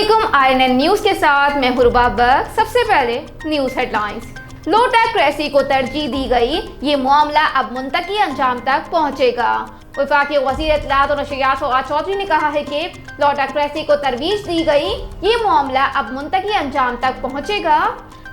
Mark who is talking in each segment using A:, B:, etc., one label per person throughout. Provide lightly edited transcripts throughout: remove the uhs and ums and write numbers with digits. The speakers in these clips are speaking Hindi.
A: अस्सलामुअलैकुम INN न्यूज के साथ मैं हुरबा बक। सबसे पहले न्यूज हेडलाइंस। लोटेक्रेसी को तरजीह दी गई, ये मामला अब मुंतकी अंजाम तक पहुंचेगा। वफाकी वज़ीर इत्तलात और नशरियात फवाद चौधरी ने कहा है कि लोटेक्रेसी को तरवीज दी गई, ये मामला अब मुंतकी अंजाम तक पहुंचेगा।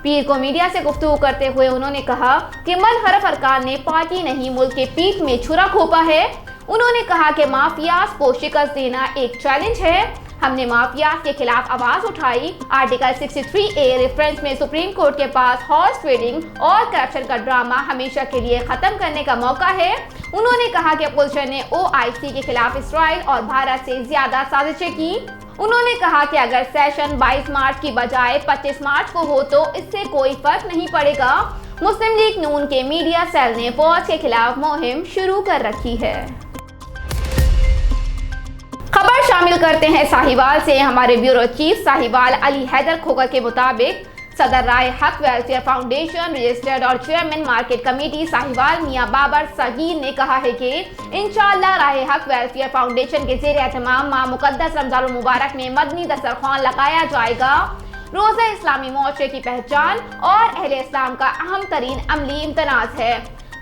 A: पीर को मीडिया से गुफ्तगू करते हुए उन्होंने कहा कि मनहरफ अरकान ने पार्टी नहीं मुल्क के पीठ में छुरा घोंपा है। उन्होंने कहा कि माफियाज को शिकस्त देना एक चैलेंज है। हमने माफियाज के खिलाफ आवाज उठाई। आर्टिकल 63A रेफरेंस में सुप्रीम कोर्ट के पास हॉर्स ट्रेडिंग और करप्शन का ड्रामा हमेशा के लिए खत्म करने का मौका है। उन्होंने कहा कि पुलिस ने OIC के खिलाफ इसराइल और भारत से ज्यादा साजिशें की। उन्होंने कहा कि अगर सेशन 22 मार्च की बजाय 25 मार्च को हो तो इससे कोई फर्क नहीं पड़ेगा। मुस्लिम लीग नून के मीडिया सेल ने फौज के खिलाफ मुहिम शुरू कर रखी है। खबर शामिल करते हैं साहिवाल से। हमारे ब्यूरो चीफ साहिवाल अली हैदर खोकर के मुताबिक सदर राय हक वेलफेयर फाउंडेशन रजिस्टर्ड और चेयरमैन मार्केट कमेटी साहिवाल मियां बाबर सगीर ने कहा है कि इंशाअल्लाह राय हक वेलफेयर फाउंडेशन के ज़ेर एहतमाम माह मुकद्दस रमजान मुबारक में मदनी दस्तरखान लगाया जाएगा। रोज़ा इस्लामी मुआशरे की पहचान और अहले इस्लाम का अहम तरीन अमली इम्तनाज़ है।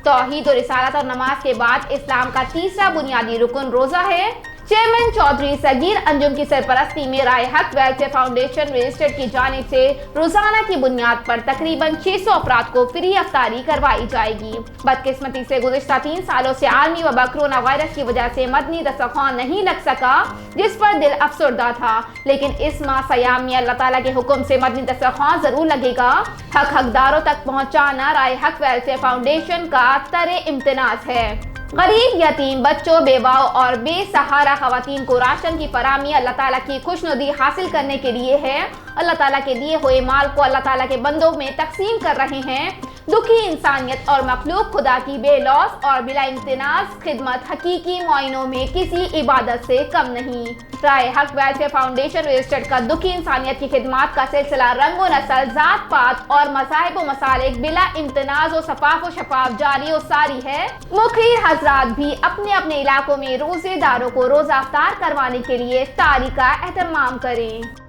A: तौहीद और रिसालत और नमाज के बाद इस्लाम का तीसरा बुनियादी रुकन रोज़ा है। चेयरमैन चौधरी सगीर अंजुम की सरपरस्ती में राय हक वेलफेयर फाउंडेशन रजिस्टर्ड की जानिब से रोजाना की बुनियाद पर तकरीबन 600 अफराद को फ्री अफ्तारी करवाई जाएगी। बदकिस्मती से गुज़िश्ता 3 सालों से आलमी वबा कोरोना वायरस की वजह से मदनी दस्तरखान नहीं लग सका, जिस पर दिल अफसरदा था। लेकिन इस माह सयाम में अल्लाह ताला के हुक्म से मदनी दस्तरखान जरूर लगेगा। हकदारों तक पहुँचाना राय हक वेलफेयर फाउंडेशन का तरे इम्तनाज है। गरीब, यतीम बच्चों, बेवाओं और बेसहारा खवातीन को राशन की फराहमी अल्लाह ताला की खुशनुदी हासिल करने के लिए है। अल्लाह ताला के दिए हुए माल को अल्लाह ताला के बंदों में तकसीम कर रहे हैं। दुखी इंसानियत और मखलूक खुदा की बेलौस और बिला इम्तिनाज खिदमत हकीकी मुआइनों में किसी इबादत से कम नहीं। राय हक वेलफेयर फाउंडेशन रजिस्टर्ड का दुखी इंसानियत की खिदमत का सिलसिला रंगो नस्ल, जात पात और मसाइब व मसालिक बिला इम्तनाज व शफाफ शफाफ जारी और सारी है। मुखिर हजरात भी अपने अपने इलाकों में रोजेदारों को रोजा अफ्तार करवाने के लिए इफ्तारी का एहतमाम करें।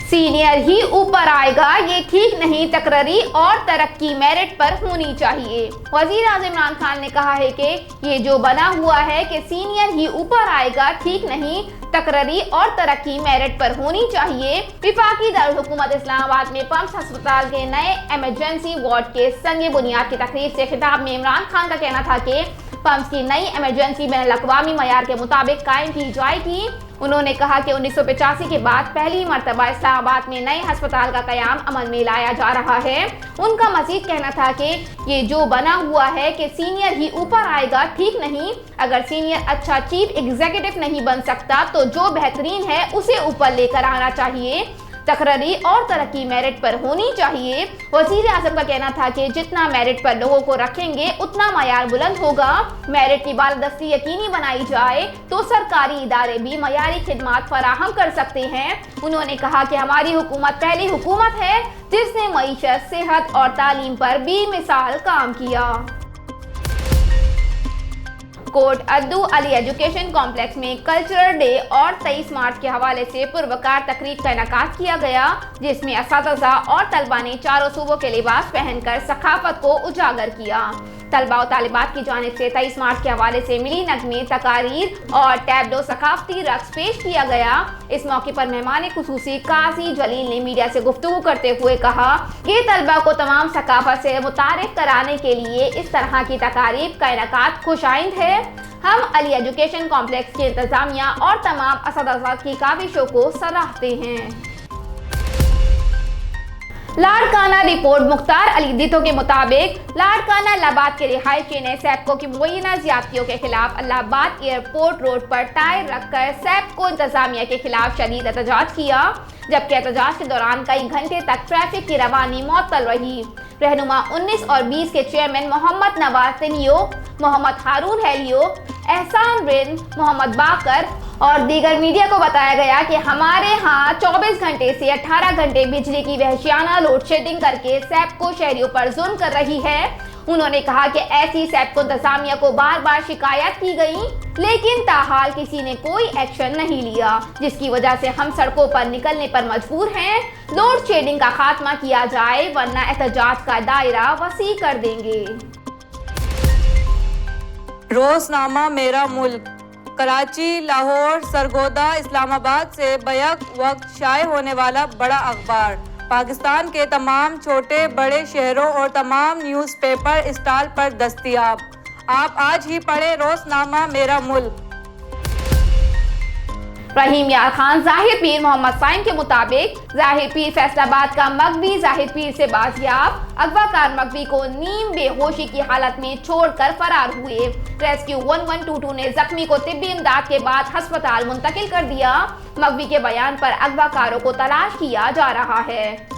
A: सीनियर ही ऊपर आएगा, ये ठीक नहीं। तकरारी और तरक्की मेरिट पर होनी चाहिए। वजीर आज़म इमरान खान ने कहा है कि ये जो बना हुआ है कि सीनियर ही ऊपर आएगा, ठीक नहीं। तकरारी और तरक्की मेरिट पर होनी चाहिए। वफाकी दारुल हुकूमत इस्लामाबाद में पम्स अस्पताल के नए इमरजेंसी वार्ड के संग बुनियाद की तकरीब से खिताब में इमरान खान का कहना था कि पम्स की नई इमरजेंसी बैनुल-अक़वामी मयार के मुताबिक कायम की जाएगी। उन्होंने कहा कि 1985 के बाद पहली मरतबा इस्लामाबाद में नए अस्पताल का कयाम अमल में लाया जा रहा है। उनका मजीद कहना था कि ये जो बना हुआ है कि सीनियर ही ऊपर आएगा, ठीक नहीं। अगर सीनियर अच्छा चीफ एग्जीक्यूटिव नहीं बन सकता तो जो बेहतरीन है उसे ऊपर लेकर आना चाहिए। तकरारी और तरक्की मेरिट पर होनी चाहिए। वजीर आज़म का कहना था कि जितना मेरिट पर लोगों को रखेंगे उतना मयार बुलंद होगा। मेरिट की बालादस्ती यकीनी बनाई जाए तो सरकारी इदारे भी मयारी खिदमात फराहम कर सकते हैं। उन्होंने कहा कि हमारी हुकूमत पहली हुकूमत है जिसने मईशत, सेहत और तालीम पर बेमिसाल काम किया। कोट अद्दू अली एजुकेशन कॉम्प्लेक्स में कल्चरल डे और 23 मार्च के हवाले से पुरवकार तकरीब का इनेकाद किया गया, जिसमें असातिज़ा और तलबा ने चारों सूबों के लिबास पहनकर सखाफत को उजागर किया। तलबा और तालिबात की जानिब से 23 मार्च के हवाले से मिली नगमे, तकारीर और टैबलो सकाफती रक्स पेश किया गया। इस मौके पर मेहमान खुसूसी काजी जलील ने मीडिया से गुफ्तगू करते हुए कहा कि तलबा को तमाम सकाफत से मुतारिफ कराने के लिए इस तरह की तकारीब का इनेकाद खुशाइंद है। हम अली एजुकेशन कॉम्प्लेक्स की इंतजामिया और तमाम असातिज़ा की काविशों को सराहते हैं। लाड़काना रिपोर्ट मुख्तार अली दीतो के मुताबिक लाड़काना इलाहाबाद के रिहायशी ने सैप्को की मुबैना ज्यादतियों के खिलाफ इलाहाबाद एयरपोर्ट रोड पर टायर रखकर सैप्को इंतजामिया के खिलाफ शदीद एहतजाज किया, जबकि एहतजाज के दौरान कई घंटे तक ट्रैफिक की रवानी मुअत्तल रही। रहनुमा 19 और 20 के चेयरमैन मोहम्मद नवाज तिनियो, मोहम्मद हारून हेलियो, एहसान बिन मोहम्मद बाकर और दीगर मीडिया को बताया गया कि हमारे यहाँ 24 घंटे से 18 घंटे बिजली की वहशियाना लोड शेडिंग करके सैप्को शहरियों पर जुल्म कर रही है। उन्होंने कहा कि ऐसी सैपको इंतजामिया को बार बार शिकायत की गई, लेकिन ताहाल किसी ने कोई एक्शन नहीं लिया, जिसकी वजह से हम सड़कों पर निकलने पर मजबूर हैं। लोड शेडिंग का खात्मा किया जाए वरना एहतजाज का दायरा वसी कर देंगे।
B: रोजनामा मेरा मुल्क कराची, लाहौर, सरगोदा, इस्लामाबाद से बैक वक्त शाये होने वाला बड़ा अखबार पाकिस्तान के तमाम छोटे बड़े शहरों और तमाम न्यूज़पेपर स्टॉल पर दस्तयाब। आप आज ही पढ़ें रोजनामा मेरा मुल्क।
A: रहीम यार खान जाहिर पीर मोहम्मद साइम के मुताबिक जाहिर पीर फैसलाबाद का मगवी जाहिर पीर से बाजियाब। अगवाकार मगवी को नीम बेहोशी की हालत में छोड़कर फरार हुए। रेस्क्यू 1122 ने जख्मी को तिब्बी इमदाद के बाद अस्पताल मुंतकिल कर दिया। मगवी के बयान पर अगवाकारों को तलाश किया जा रहा है।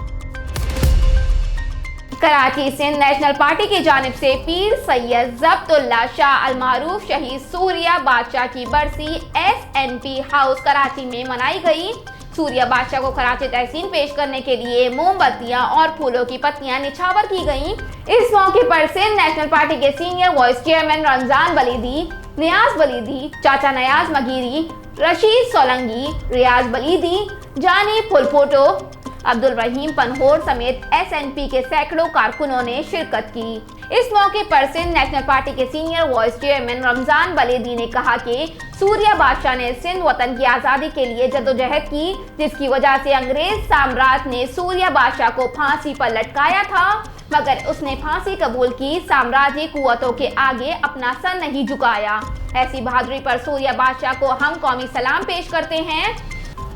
A: कराची सिंध नेशनल पार्टी की जानिब से पीर सैयद ज़ब्तुल्लाह शाह अलमारूफ शहीद सूर्या बादशाह की बरसी SNP हाउस कराची में मनाई गई। सूर्या बादशाह को कराची तहसीन पेश करने के लिए मोमबत्तियां और फूलों की पत्तियां निछावर की गईं। इस मौके पर सिंध नेशनल पार्टी के सीनियर वाइस चेयरमैन रमजान बलीदी, नियाज बलीदी, चाचा नयाज मगीरी, रशीद सोलंगी, रियाज बलीदी, जानी फुलफोटो, अब्दुल रहीम पनहोर समेत SNP के सैकड़ों कारकुनों ने शिरकत की। इस मौके पर सिंध नेशनल पार्टी के सीनियर वाइस चेयरमैन रमजान बलीदी ने कहा कि सूर्या बादशाह ने सिंध वतन की आज़ादी के लिए जद्दोजहद की, जिसकी वजह से अंग्रेज साम्राज्य ने सूर्या बादशाह को फांसी पर लटकाया था, मगर उसने फांसी कबूल की, साम्राज्य कुव्वतों के आगे अपना सर नहीं झुकाया। ऐसी बहादुरी पर सूर्या बादशाह को हम कौमी सलाम पेश करते हैं।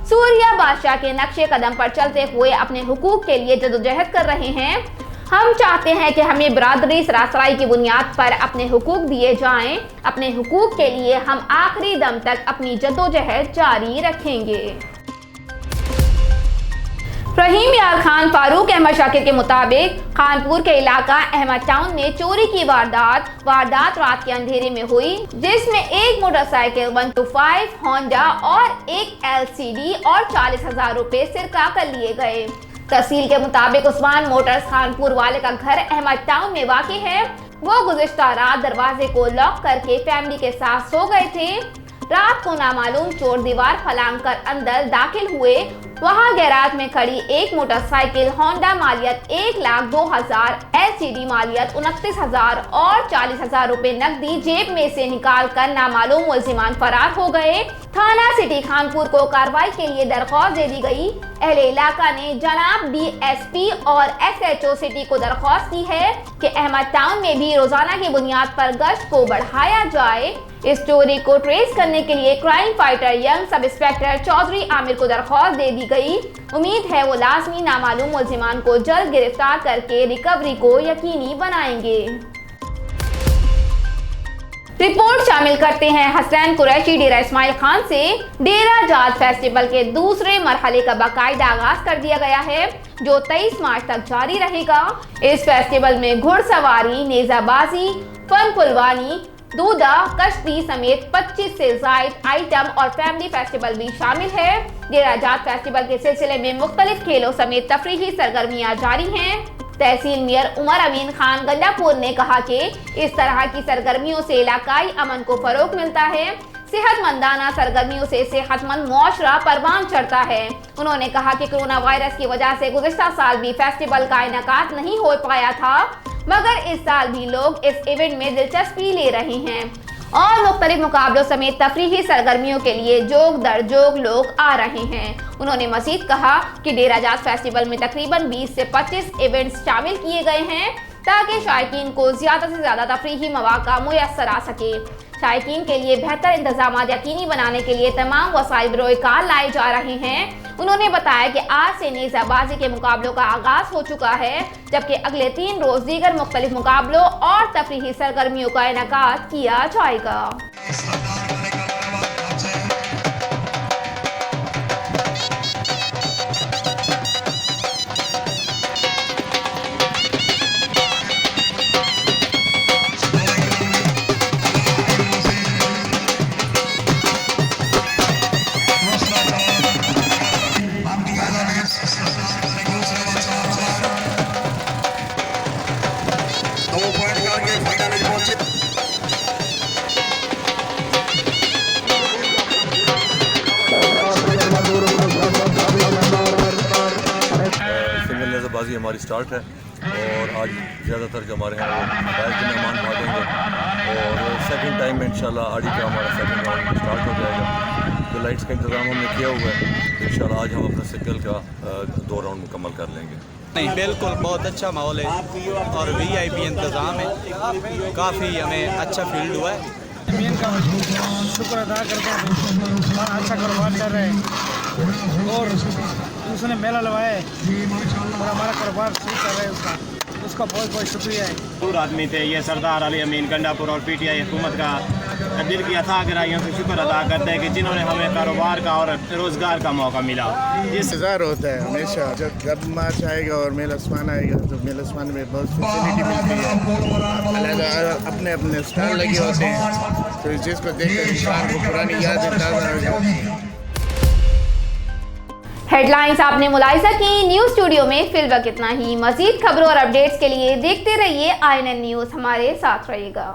A: सूर्या बादशाह के नक्शे कदम पर चलते हुए अपने हुकूक के लिए जद्दोजहद कर रहे हैं। हम चाहते हैं कि हमें बरादरी सरासराई की बुनियाद पर अपने हुकूक दिए जाएं। अपने हुकूक के लिए हम आखिरी दम तक अपनी जद्दोजहद जारी रखेंगे। रहीम यार खान फारूक अहमद शाकिर के मुताबिक खानपुर के इलाका अहमद टाउन में चोरी की वारदात रात के अंधेरे में हुई, जिसमें एक मोटरसाइकिल 125 होंडा और एक LCD और 40,000 रुपए सिरका कर लिए गए। तहसील के मुताबिक उस्मान मोटर्स खानपुर वाले का घर अहमद टाउन में वाक़ई है। वो गुज़िश्ता रात दरवाजे को लॉक करके फैमिली के साथ सो गए थे। रात को नामालूम चोर दीवार फलांग कर अंदर दाखिल हुए। वहां गैराज में खड़ी एक मोटरसाइकिल होंडा मालियत 1,02,000, LCD मालियत 29,000 और 40,000 रुपए नकदी जेब में से निकाल कर नामालूम मुल्जिमान फरार हो गए। थाना सिटी खानपुर को कार्रवाई के लिए दरख्वास्त दे दी गई। अहले इलाका ने जनाब DSP और SHO सिटी को दरख्वास्त की है कि अहमद टाउन में भी रोजाना की बुनियाद पर गश्त को बढ़ाया जाए। इस चोरी को ट्रेस करने के लिए crime fighter young sub inspector Chaudhary Aamir को दरख्वास्त दे दी गई। उम्मीद है वो लाजमी नामालूम मुल्जिमान को जल्द गिरफ्तार करके रिकवरी को यकीनी बनाएंगे। रिपोर्ट शामिल करते हैं हसनैन कुरैशी डेरा इस्माइल खान से। डेरा जात फेस्टिवल के दूसरे मरहले का बाकायदा आगाज कर दिया गया है, जो 23 मार्च तक जारी रहेगा। इस फेस्टिवल में घुड़सवारी, नेजाबाजी, फन पुलवानी, दूधा, कश्ती समेत 25 से जायद आइटम और फैमिली फेस्टिवल भी शामिल है। डेरा जात फेस्टिवल के सिलसिले में मुख्तलिफ खेलों समेत तफरीही सरगर्मियां जारी हैं। तहसील मेयर उमर अमीन खान गंडापुर ने कहा कि इस तरह की सरगर्मियों से इलाकाई अमन को फरोग मिलता है। सेहतमंदाना सरगर्मियों से सेहतमंद मुआशरा परवान चढ़ता है। उन्होंने कहा कि कोरोना वायरस की वजह से गुज़िश्ता साल भी फेस्टिवल का इनेकाद नहीं हो पाया था, मगर इस साल भी लोग इस इवेंट में दिलचस्पी ले रहे हैं और मुख्तलिफ मुकाबलों समेत तफरीही सरगर्मियों के लिए जोग दर जोग लोग आ रहे हैं। उन्होंने मज़ीद कहा कि डेरा जात फेस्टिवल में तकरीबन 20 से 25 इवेंट्स शामिल किए गए हैं ताकि शायकीन को ज़्यादा से ज़्यादा तफरीही मौका मुयस्सर आ सके। शायकीन के लिए बेहतर इंतजाम यकीनी बनाने के लिए तमाम वसाइल बरोकार लाए जा रहे हैं। उन्होंने बताया कि आज से नेज़ाबाजी के मुकाबलों का आगाज हो चुका है, जबकि अगले 3 रोज दीगर मुख्तलिफ मुकाबलों और तफरीही सरगर्मियों का इनेकाद किया जाएगा।
C: नवाजी हमारी स्टार्ट है और आज ज़्यादातर जो हमारे हैं वो बैग के मेहमान भागेंगे और सेकंड टाइम में इंशाल्लाह आड़ी का हमारा सेकंड राउंड स्टार्ट हो जाएगा। तो लाइट्स का इंतज़ाम हमने किया हुआ है, तो इंशाल्लाह आज हम अपना सिग्नल का 2 राउंड मुकम्मल कर लेंगे।
D: नहीं, बिल्कुल बहुत अच्छा माहौल है और VIP इंतज़ाम है, काफ़ी हमें अच्छा फील्ड हुआ है।
E: ज़मीन का शुक्र अदा करते हैं, हमारा अच्छा कारोबार चल रहा है और उसने मेला लगवाया है और हमारा कारोबार शुरू कर रहा है, उसका बहुत बहुत शुक्रिया है।
F: दूर आदमी थे ये सरदार अली अमीन गंडापुर और PTI हुकूमत का दिल की अथा गहराइयों से शुक्र अदा करते हैं कि जिन्होंने हमें कारोबार का और रोज़गार का मौका मिला।
G: इंतज़ार होता है हमेशा जब मार्च आएगा और मेला उस्मान आएगा, तो मेला उस्मान में बहुत फैसिलिटी मिलती है, अलग अपने अपने स्टॉल लगे होते हैं, तो जिसको देखकर इंसान को पुरानी यादें ताज़ा हो जाती हैं।
A: हेडलाइंस आपने मुलाहिजा की। न्यूज़ स्टूडियो में फिल वक्त इतना ही। मज़ीद खबरों और अपडेट्स के लिए देखते रहिए INN न्यूज़, हमारे साथ रहिएगा।